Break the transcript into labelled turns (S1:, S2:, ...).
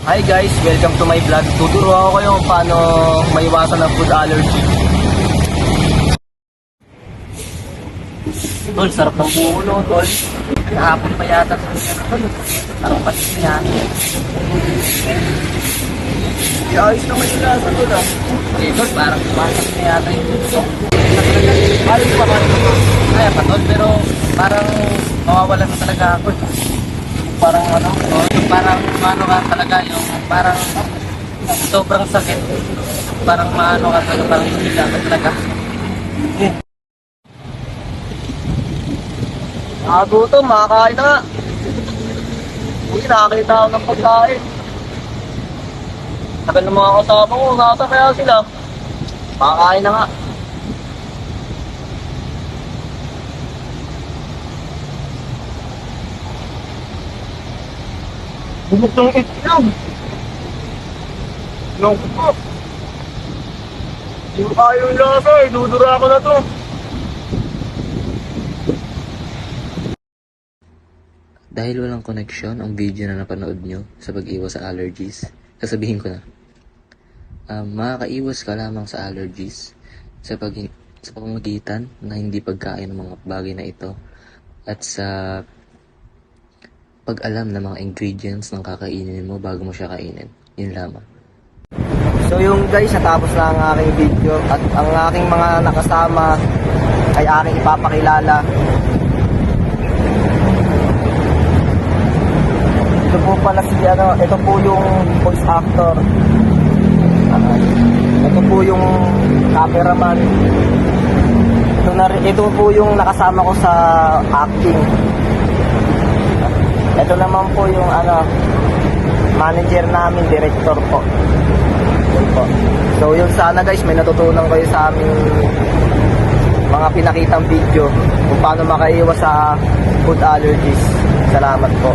S1: Hi guys, welcome to my vlog. Tuturo ako kayo kung paano maiwasan ng food allergy. Tol, sarap ng buko no, tol. Kahapon pa yata sa tol. Sarap pa siya. Ayos naman yung lasa tol ah. Okay tol, parang kumasak na yata yung buko. Parang pa man. Kaya pa tol, pero parang mawawalan na talaga ako. Parang ano, yung parang ano ka talaga, yung parang sobrang sakit. Parang maano ka talaga, parang hindi ka talaga. Gutom, makakain na nga. Uy, nakakita ako ng pagkain. Tagal ng mga kasama ko, nasa kaya sila. Makakain na nga. Bumuk ng itlog. Naku po. Yung ayaw lasa, idudura ko na to.
S2: Dahil walang koneksyon ang video na napanood nyo sa pag-iwas sa allergies, sasabihin ko na, makakaiwas ka lamang sa allergies sa pamamagitan na hindi pagkain ng mga bagay na ito at sa pag-alam ng mga ingredients ng kakainin mo bago mo siya kainin. Yun lamang.
S1: So yung guys, natapos na ang aking video at ang aking mga nakasama ay aking ipapakilala. Ito po pala si ito po yung voice actor. Ito po yung cameraman. Ito po yung nakasama ko sa acting. Ito naman po yung manager namin, director po. Yun po. So yun, sana guys may natutunan kayo sa aming mga pinakitang video kung paano makaiwas sa food allergies. Salamat po.